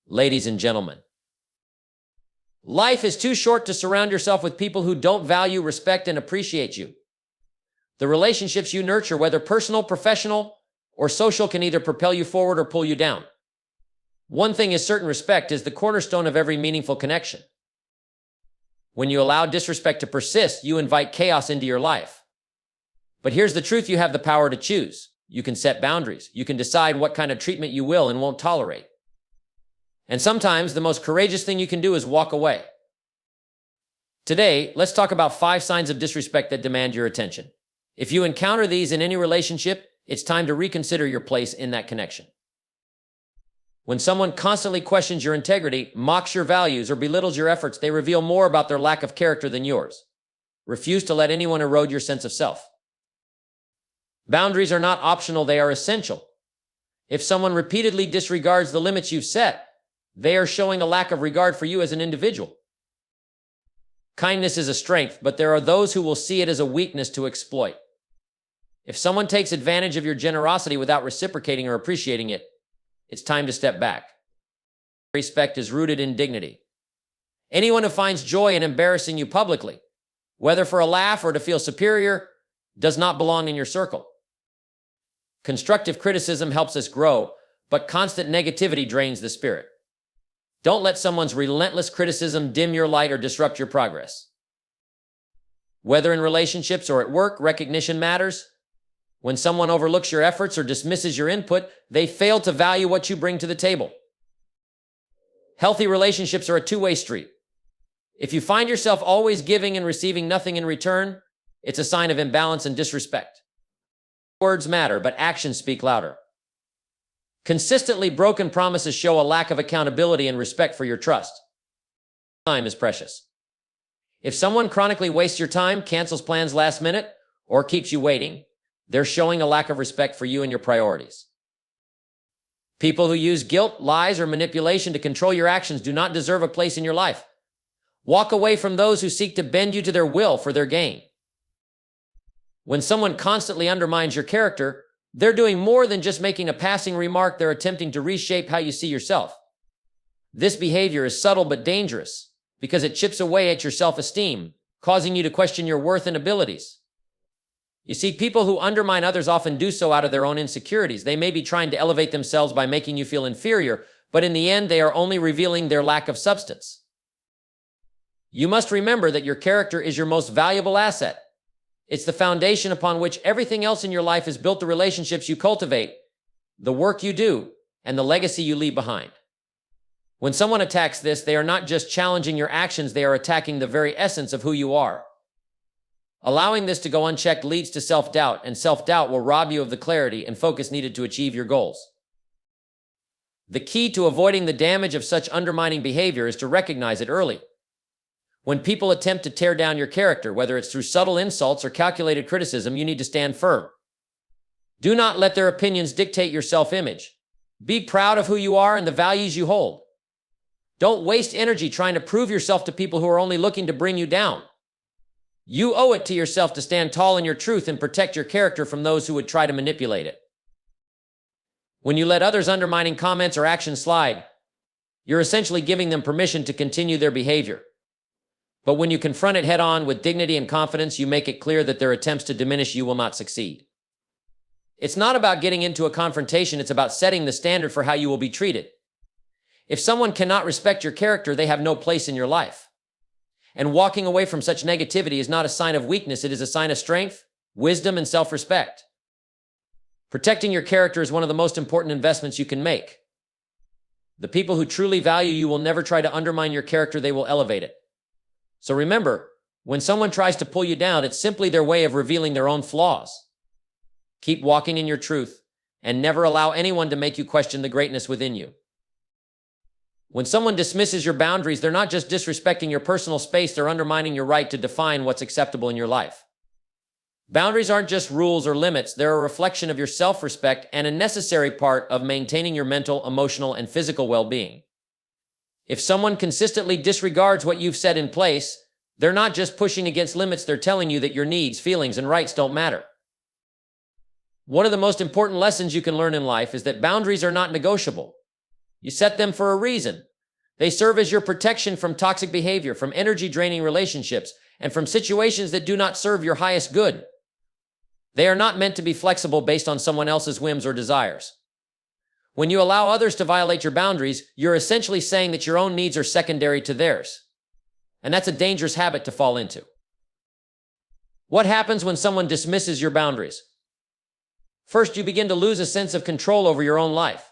Ladies and gentlemen, life is too short to surround yourself with people who don't value, respect, and appreciate you. The relationships you nurture, whether personal, professional, or social, can either propel you forward or pull you down. One thing is certain: respect is the cornerstone of every meaningful connection. When you allow disrespect to persist, you invite chaos into your life. But here's the truth: you have the power to choose. You can set boundaries. You can decide what kind of treatment you will and won't tolerate. And sometimes the most courageous thing you can do is walk away. Today, let's talk about 5 signs of disrespect that demand your attention. If you encounter these in any relationship, it's time to reconsider your place in that connection. When someone constantly questions your integrity, mocks your values, or belittles your efforts, they reveal more about their lack of character than yours. Refuse to let anyone erode your sense of self. Boundaries are not optional, they are essential. If someone repeatedly disregards the limits you've set, they are showing a lack of regard for you as an individual. Kindness is a strength, but there are those who will see it as a weakness to exploit. If someone takes advantage of your generosity without reciprocating or appreciating it, it's time to step back. Respect is rooted in dignity. Anyone who finds joy in embarrassing you publicly, whether for a laugh or to feel superior, does not belong in your circle. Constructive criticism helps us grow, but constant negativity drains the spirit. Don't let someone's relentless criticism dim your light or disrupt your progress. Whether in relationships or at work, recognition matters. When someone overlooks your efforts or dismisses your input, they fail to value what you bring to the table. Healthy relationships are a two-way street. If you find yourself always giving and receiving nothing in return, it's a sign of imbalance and disrespect. Words matter, but actions speak louder. Consistently broken promises show a lack of accountability and respect for your trust. Time is precious. If someone chronically wastes your time, cancels plans last minute, or keeps you waiting, they're showing a lack of respect for you and your priorities. People who use guilt, lies, or manipulation to control your actions do not deserve a place in your life. Walk away from those who seek to bend you to their will for their gain. When someone constantly undermines your character, they're doing more than just making a passing remark. They're attempting to reshape how you see yourself. This behavior is subtle but dangerous because it chips away at your self-esteem, causing you to question your worth and abilities. You see, people who undermine others often do so out of their own insecurities. They may be trying to elevate themselves by making you feel inferior, but in the end, they are only revealing their lack of substance. You must remember that your character is your most valuable asset. It's the foundation upon which everything else in your life is built: the relationships you cultivate, the work you do, and the legacy you leave behind. When someone attacks this, they are not just challenging your actions, they are attacking the very essence of who you are. Allowing this to go unchecked leads to self-doubt, and self-doubt will rob you of the clarity and focus needed to achieve your goals. The key to avoiding the damage of such undermining behavior is to recognize it early. When people attempt to tear down your character, whether it's through subtle insults or calculated criticism, you need to stand firm. Do not let their opinions dictate your self-image. Be proud of who you are and the values you hold. Don't waste energy trying to prove yourself to people who are only looking to bring you down. You owe it to yourself to stand tall in your truth and protect your character from those who would try to manipulate it. When you let others' undermining comments or actions slide, you're essentially giving them permission to continue their behavior. But when you confront it head-on with dignity and confidence, you make it clear that their attempts to diminish you will not succeed. It's not about getting into a confrontation, it's about setting the standard for how you will be treated. If someone cannot respect your character, they have no place in your life. And walking away from such negativity is not a sign of weakness, it is a sign of strength, wisdom, and self-respect. Protecting your character is one of the most important investments you can make. The people who truly value you will never try to undermine your character, they will elevate it. So remember, when someone tries to pull you down, it's simply their way of revealing their own flaws. Keep walking in your truth and never allow anyone to make you question the greatness within you. When someone dismisses your boundaries, they're not just disrespecting your personal space, they're undermining your right to define what's acceptable in your life. Boundaries aren't just rules or limits, they're a reflection of your self-respect and a necessary part of maintaining your mental, emotional, and physical well-being. If someone consistently disregards what you've set in place, they're not just pushing against limits, they're telling you that your needs, feelings, and rights don't matter. One of the most important lessons you can learn in life is that boundaries are not negotiable. You set them for a reason. They serve as your protection from toxic behavior, from energy-draining relationships, and from situations that do not serve your highest good. They are not meant to be flexible based on someone else's whims or desires. When you allow others to violate your boundaries, you're essentially saying that your own needs are secondary to theirs. And that's a dangerous habit to fall into. What happens when someone dismisses your boundaries? First, you begin to lose a sense of control over your own life.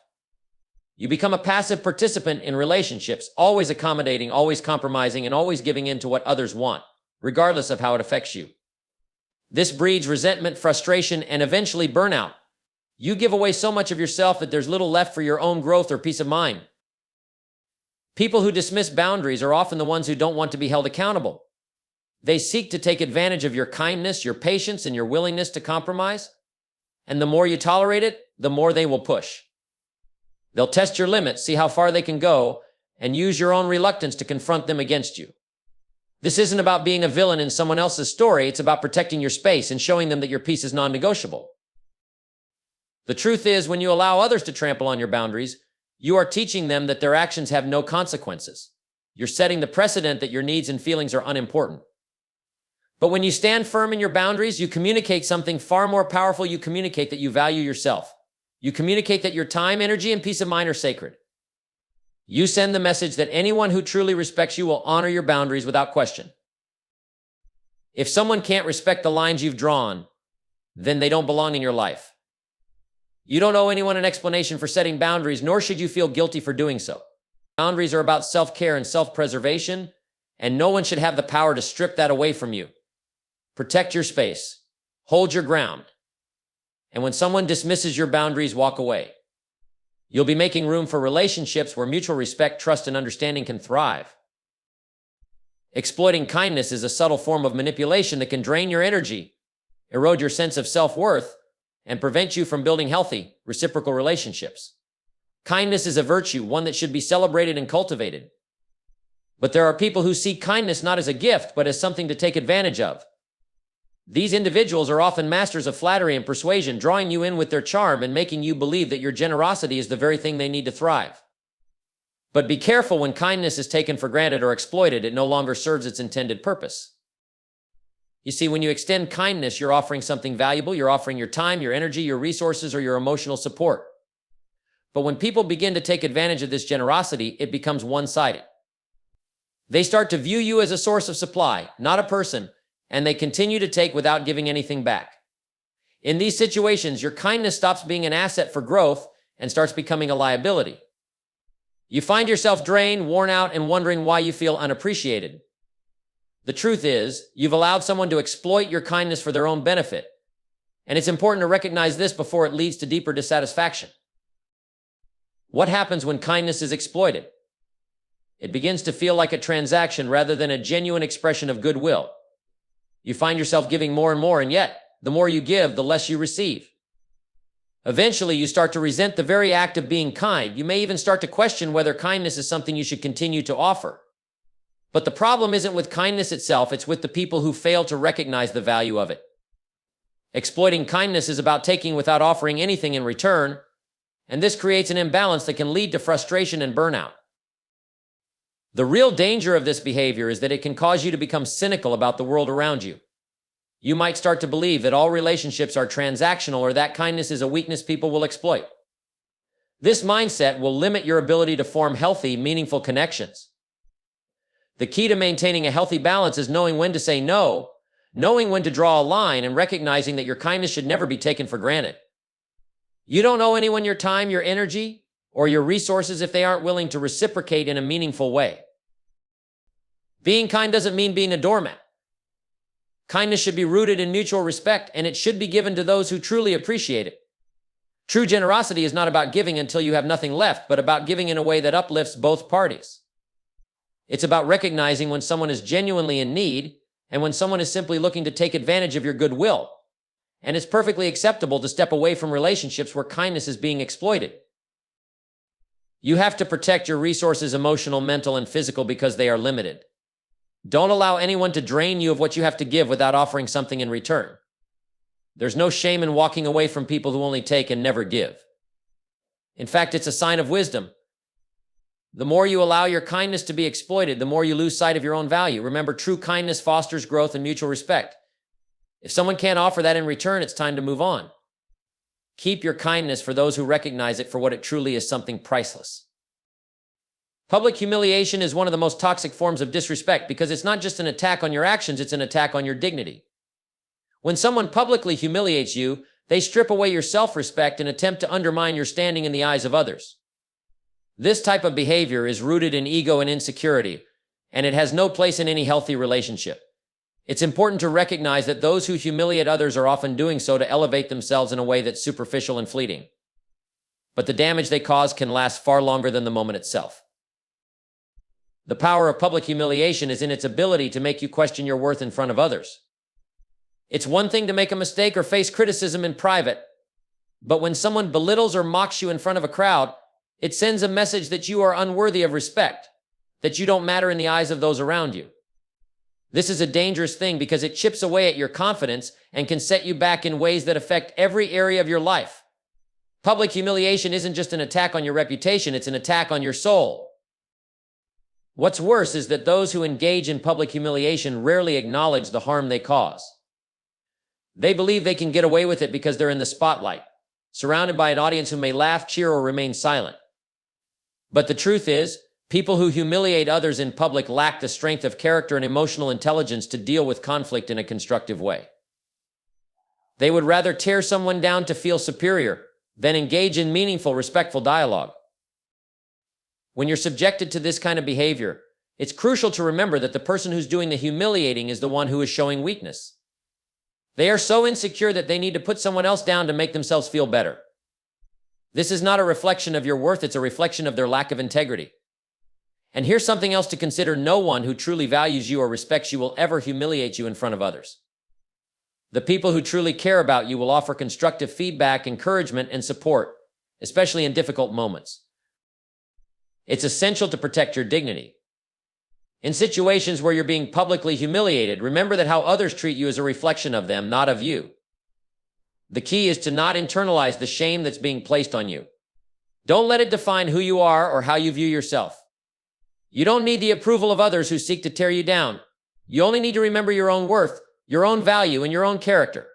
You become a passive participant in relationships, always accommodating, always compromising, and always giving in to what others want, regardless of how it affects you. This breeds resentment, frustration, and eventually burnout. You give away so much of yourself that there's little left for your own growth or peace of mind. People who dismiss boundaries are often the ones who don't want to be held accountable. They seek to take advantage of your kindness, your patience, and your willingness to compromise. And the more you tolerate it, the more they will push. They'll test your limits, see how far they can go, and use your own reluctance to confront them against you. This isn't about being a villain in someone else's story. It's about protecting your space and showing them that your peace is non-negotiable. The truth is, when you allow others to trample on your boundaries, you are teaching them that their actions have no consequences. You're setting the precedent that your needs and feelings are unimportant. But when you stand firm in your boundaries, you communicate something far more powerful. You communicate that you value yourself. You communicate that your time, energy, and peace of mind are sacred. You send the message that anyone who truly respects you will honor your boundaries without question. If someone can't respect the lines you've drawn, then they don't belong in your life. You don't owe anyone an explanation for setting boundaries, nor should you feel guilty for doing so. Boundaries are about self-care and self-preservation, and no one should have the power to strip that away from you. Protect your space. Hold your ground. And when someone dismisses your boundaries, walk away. You'll be making room for relationships where mutual respect, trust, and understanding can thrive. Exploiting kindness is a subtle form of manipulation that can drain your energy, erode your sense of self-worth, and prevent you from building healthy, reciprocal relationships. Kindness is a virtue, one that should be celebrated and cultivated. But there are people who see kindness not as a gift, but as something to take advantage of. These individuals are often masters of flattery and persuasion, drawing you in with their charm and making you believe that your generosity is the very thing they need to thrive. But be careful when kindness is taken for granted or exploited. It no longer serves its intended purpose. You see, when you extend kindness, you're offering something valuable. You're offering your time, your energy, your resources, or your emotional support. But when people begin to take advantage of this generosity, it becomes one-sided. They start to view you as a source of supply, not a person, and they continue to take without giving anything back. In these situations, your kindness stops being an asset for growth and starts becoming a liability. You find yourself drained, worn out, and wondering why you feel unappreciated. The truth is, you've allowed someone to exploit your kindness for their own benefit, and it's important to recognize this before it leads to deeper dissatisfaction. What happens when kindness is exploited? It begins to feel like a transaction rather than a genuine expression of goodwill. You find yourself giving more and more, and yet, the more you give, the less you receive. Eventually, you start to resent the very act of being kind. You may even start to question whether kindness is something you should continue to offer. But the problem isn't with kindness itself, it's with the people who fail to recognize the value of it. Exploiting kindness is about taking without offering anything in return, and this creates an imbalance that can lead to frustration and burnout. The real danger of this behavior is that it can cause you to become cynical about the world around you. You might start to believe that all relationships are transactional or that kindness is a weakness people will exploit. This mindset will limit your ability to form healthy, meaningful connections. The key to maintaining a healthy balance is knowing when to say no, knowing when to draw a line, and recognizing that your kindness should never be taken for granted. You don't owe anyone your time, your energy, or your resources if they aren't willing to reciprocate in a meaningful way. Being kind doesn't mean being a doormat. Kindness should be rooted in mutual respect, and it should be given to those who truly appreciate it. True generosity is not about giving until you have nothing left, but about giving in a way that uplifts both parties. It's about recognizing when someone is genuinely in need and when someone is simply looking to take advantage of your goodwill. And it's perfectly acceptable to step away from relationships where kindness is being exploited. You have to protect your resources, emotional, mental, and physical, because they are limited. Don't allow anyone to drain you of what you have to give without offering something in return. There's no shame in walking away from people who only take and never give. In fact, it's a sign of wisdom. The more you allow your kindness to be exploited, the more you lose sight of your own value. Remember, true kindness fosters growth and mutual respect. If someone can't offer that in return, it's time to move on. Keep your kindness for those who recognize it for what it truly is, something priceless. Public humiliation is one of the most toxic forms of disrespect because it's not just an attack on your actions, it's an attack on your dignity. When someone publicly humiliates you, they strip away your self-respect and attempt to undermine your standing in the eyes of others. This type of behavior is rooted in ego and insecurity, and it has no place in any healthy relationship. It's important to recognize that those who humiliate others are often doing so to elevate themselves in a way that's superficial and fleeting. But the damage they cause can last far longer than the moment itself. The power of public humiliation is in its ability to make you question your worth in front of others. It's one thing to make a mistake or face criticism in private, but when someone belittles or mocks you in front of a crowd, it sends a message that you are unworthy of respect, that you don't matter in the eyes of those around you. This is a dangerous thing because it chips away at your confidence and can set you back in ways that affect every area of your life. Public humiliation isn't just an attack on your reputation, it's an attack on your soul. What's worse is that those who engage in public humiliation rarely acknowledge the harm they cause. They believe they can get away with it because they're in the spotlight, surrounded by an audience who may laugh, cheer, or remain silent. But the truth is, people who humiliate others in public lack the strength of character and emotional intelligence to deal with conflict in a constructive way. They would rather tear someone down to feel superior than engage in meaningful, respectful dialogue. When you're subjected to this kind of behavior, it's crucial to remember that the person who's doing the humiliating is the one who is showing weakness. They are so insecure that they need to put someone else down to make themselves feel better. This is not a reflection of your worth, it's a reflection of their lack of integrity. And here's something else to consider: no one who truly values you or respects you will ever humiliate you in front of others. The people who truly care about you will offer constructive feedback, encouragement, and support, especially in difficult moments. It's essential to protect your dignity. In situations where you're being publicly humiliated, remember that how others treat you is a reflection of them, not of you. The key is to not internalize the shame that's being placed on you. Don't let it define who you are or how you view yourself. You don't need the approval of others who seek to tear you down. You only need to remember your own worth, your own value, and your own character.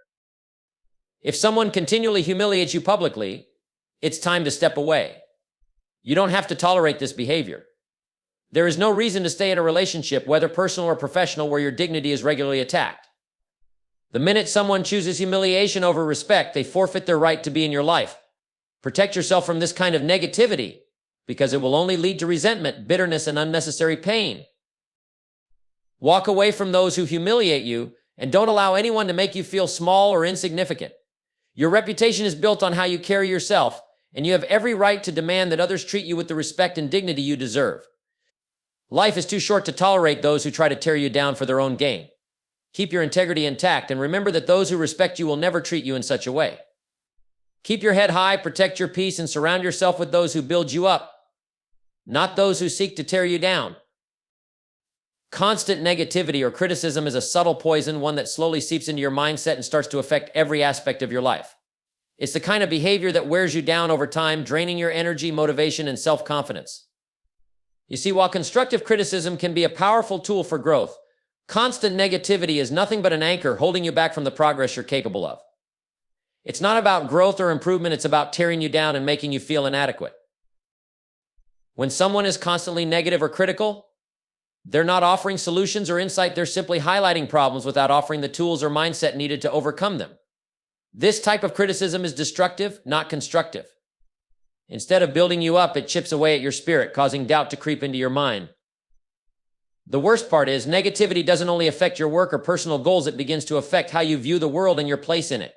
If someone continually humiliates you publicly, it's time to step away. You don't have to tolerate this behavior. There is no reason to stay in a relationship, whether personal or professional, where your dignity is regularly attacked. The minute someone chooses humiliation over respect, they forfeit their right to be in your life. Protect yourself from this kind of negativity, because it will only lead to resentment, bitterness, and unnecessary pain. Walk away from those who humiliate you, and don't allow anyone to make you feel small or insignificant. Your reputation is built on how you carry yourself, and you have every right to demand that others treat you with the respect and dignity you deserve. Life is too short to tolerate those who try to tear you down for their own gain. Keep your integrity intact, and remember that those who respect you will never treat you in such a way. Keep your head high, protect your peace, and surround yourself with those who build you up, not those who seek to tear you down. Constant negativity or criticism is a subtle poison, one that slowly seeps into your mindset and starts to affect every aspect of your life. It's the kind of behavior that wears you down over time, draining your energy, motivation, and self-confidence. You see, while constructive criticism can be a powerful tool for growth, constant negativity is nothing but an anchor holding you back from the progress you're capable of. It's not about growth or improvement, it's about tearing you down and making you feel inadequate. When someone is constantly negative or critical, they're not offering solutions or insight, they're simply highlighting problems without offering the tools or mindset needed to overcome them. This type of criticism is destructive, not constructive. Instead of building you up, it chips away at your spirit, causing doubt to creep into your mind. The worst part is, negativity doesn't only affect your work or personal goals, it begins to affect how you view the world and your place in it.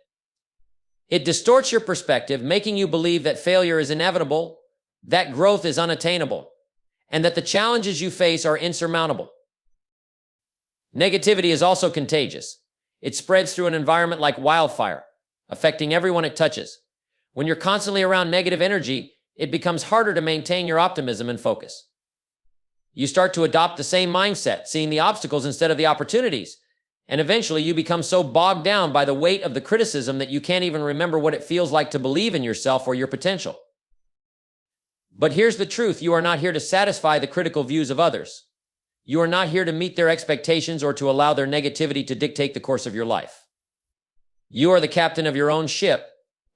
It distorts your perspective, making you believe that failure is inevitable, that growth is unattainable, and that the challenges you face are insurmountable. Negativity is also contagious. It spreads through an environment like wildfire, affecting everyone it touches. When you're constantly around negative energy, it becomes harder to maintain your optimism and focus. You start to adopt the same mindset, seeing the obstacles instead of the opportunities, and eventually you become so bogged down by the weight of the criticism that you can't even remember what it feels like to believe in yourself or your potential. But here's the truth. You are not here to satisfy the critical views of others. You are not here to meet their expectations or to allow their negativity to dictate the course of your life. You are the captain of your own ship,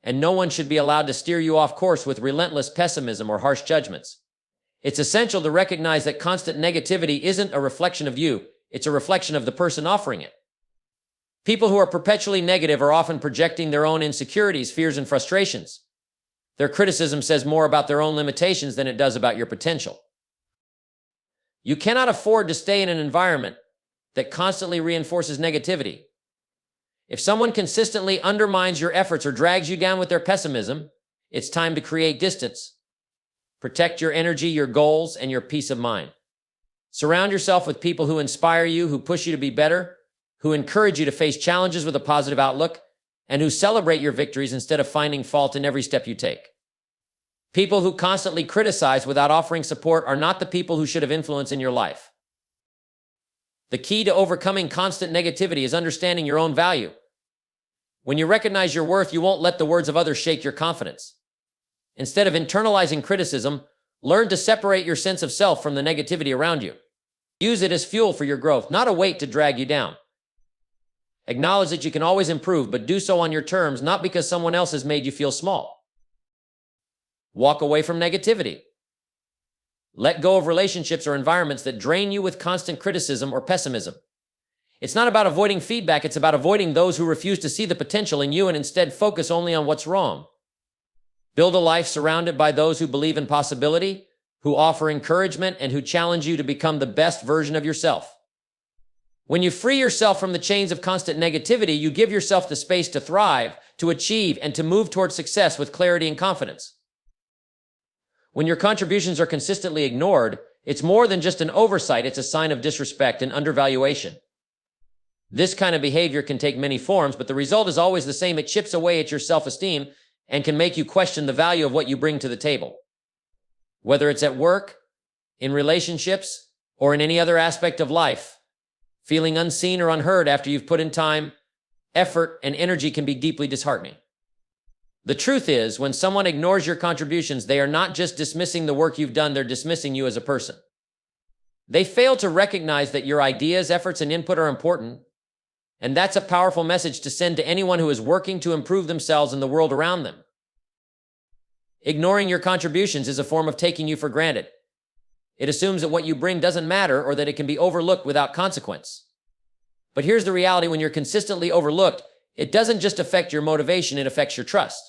and no one should be allowed to steer you off course with relentless pessimism or harsh judgments. It's essential to recognize that constant negativity isn't a reflection of you, it's a reflection of the person offering it. People who are perpetually negative are often projecting their own insecurities, fears, and frustrations. Their criticism says more about their own limitations than it does about your potential. You cannot afford to stay in an environment that constantly reinforces negativity. If someone consistently undermines your efforts or drags you down with their pessimism, it's time to create distance. Protect your energy, your goals, and your peace of mind. Surround yourself with people who inspire you, who push you to be better, who encourage you to face challenges with a positive outlook, and who celebrate your victories instead of finding fault in every step you take. People who constantly criticize without offering support are not the people who should have influence in your life. The key to overcoming constant negativity is understanding your own value. When you recognize your worth, you won't let the words of others shake your confidence. Instead of internalizing criticism, learn to separate your sense of self from the negativity around you. Use it as fuel for your growth, not a weight to drag you down. Acknowledge that you can always improve, but do so on your terms, not because someone else has made you feel small. Walk away from negativity. Let go of relationships or environments that drain you with constant criticism or pessimism. It's not about avoiding feedback, it's about avoiding those who refuse to see the potential in you and instead focus only on what's wrong. Build a life surrounded by those who believe in possibility, who offer encouragement, and who challenge you to become the best version of yourself. When you free yourself from the chains of constant negativity, you give yourself the space to thrive, to achieve, and to move toward success with clarity and confidence. When your contributions are consistently ignored, it's more than just an oversight, it's a sign of disrespect and undervaluation. This kind of behavior can take many forms, but the result is always the same. It chips away at your self-esteem and can make you question the value of what you bring to the table. Whether it's at work, in relationships, or in any other aspect of life, feeling unseen or unheard after you've put in time, effort, and energy can be deeply disheartening. The truth is, when someone ignores your contributions, they are not just dismissing the work you've done, they're dismissing you as a person. They fail to recognize that your ideas, efforts, and input are important, and that's a powerful message to send to anyone who is working to improve themselves and the world around them. Ignoring your contributions is a form of taking you for granted. It assumes that what you bring doesn't matter or that it can be overlooked without consequence. But here's the reality: when you're consistently overlooked, it doesn't just affect your motivation, it affects your trust.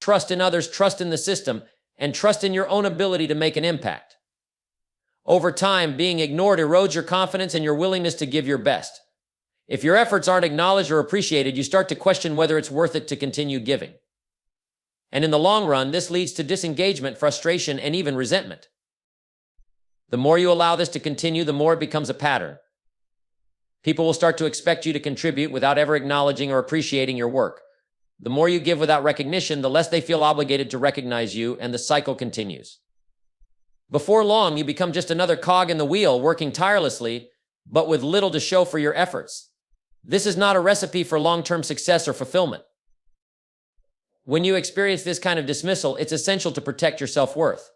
Trust in others, trust in the system, and trust in your own ability to make an impact. Over time, being ignored erodes your confidence and your willingness to give your best. If your efforts aren't acknowledged or appreciated, you start to question whether it's worth it to continue giving. And in the long run, this leads to disengagement, frustration, and even resentment. The more you allow this to continue, the more it becomes a pattern. People will start to expect you to contribute without ever acknowledging or appreciating your work. The more you give without recognition, the less they feel obligated to recognize you, and the cycle continues. Before long, you become just another cog in the wheel, working tirelessly, but with little to show for your efforts. This is not a recipe for long-term success or fulfillment. When you experience this kind of dismissal, it's essential to protect your self-worth.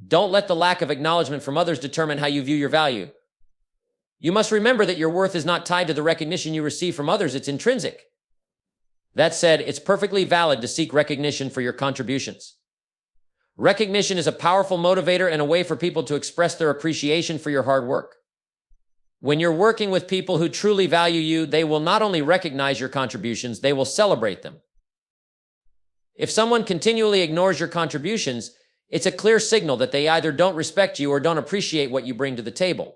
Don't let the lack of acknowledgement from others determine how you view your value. You must remember that your worth is not tied to the recognition you receive from others, it's intrinsic. That said, it's perfectly valid to seek recognition for your contributions. Recognition is a powerful motivator and a way for people to express their appreciation for your hard work. When you're working with people who truly value you, they will not only recognize your contributions, they will celebrate them. If someone continually ignores your contributions, it's a clear signal that they either don't respect you or don't appreciate what you bring to the table.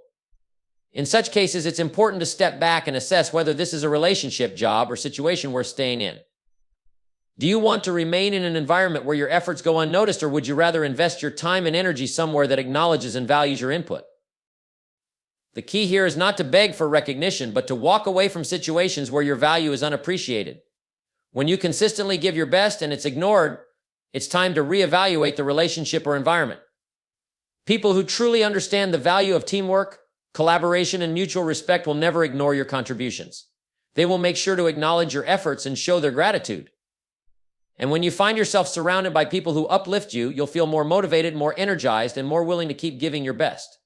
In such cases, it's important to step back and assess whether this is a relationship, job, or situation worth staying in. Do you want to remain in an environment where your efforts go unnoticed, or would you rather invest your time and energy somewhere that acknowledges and values your input? The key here is not to beg for recognition, but to walk away from situations where your value is unappreciated. When you consistently give your best and it's ignored, it's time to reevaluate the relationship or environment. People who truly understand the value of teamwork, collaboration, and mutual respect will never ignore your contributions. They will make sure to acknowledge your efforts and show their gratitude. And when you find yourself surrounded by people who uplift you, you'll feel more motivated, more energized, and more willing to keep giving your best.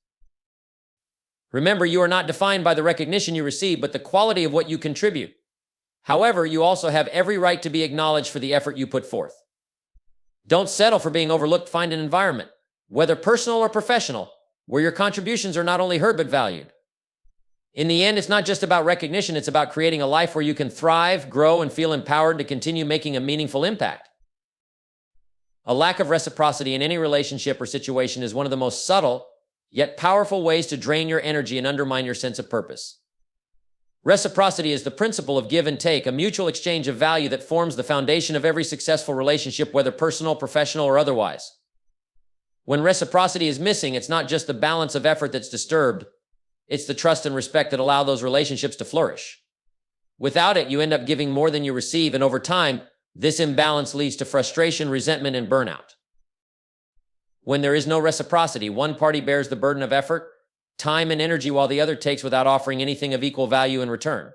Remember, you are not defined by the recognition you receive, but the quality of what you contribute. However, you also have every right to be acknowledged for the effort you put forth. Don't settle for being overlooked. Find an environment, whether personal or professional, where your contributions are not only heard but valued. In the end, it's not just about recognition, it's about creating a life where you can thrive, grow, and feel empowered to continue making a meaningful impact. A lack of reciprocity in any relationship or situation is one of the most subtle, yet powerful ways to drain your energy and undermine your sense of purpose. Reciprocity is the principle of give and take, a mutual exchange of value that forms the foundation of every successful relationship, whether personal, professional, or otherwise. When reciprocity is missing, it's not just the balance of effort that's disturbed, it's the trust and respect that allow those relationships to flourish. Without it, you end up giving more than you receive, and over time, this imbalance leads to frustration, resentment, and burnout. When there is no reciprocity, one party bears the burden of effort, time, and energy while the other takes without offering anything of equal value in return.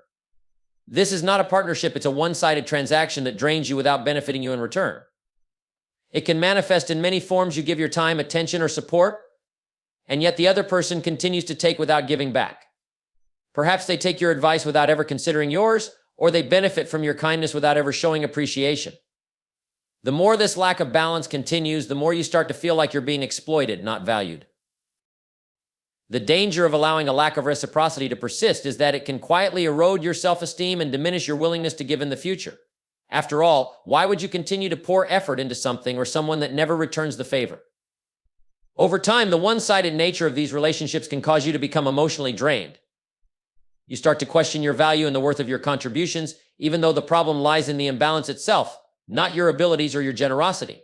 This is not a partnership, it's a one-sided transaction that drains you without benefiting you in return. It can manifest in many forms. You give your time, attention, or support, and yet the other person continues to take without giving back. Perhaps they take your advice without ever considering yours, or they benefit from your kindness without ever showing appreciation. The more this lack of balance continues, the more you start to feel like you're being exploited, not valued. The danger of allowing a lack of reciprocity to persist is that it can quietly erode your self-esteem and diminish your willingness to give in the future. After all, why would you continue to pour effort into something or someone that never returns the favor? Over time, the one-sided nature of these relationships can cause you to become emotionally drained. You start to question your value and the worth of your contributions, even though the problem lies in the imbalance itself, not your abilities or your generosity.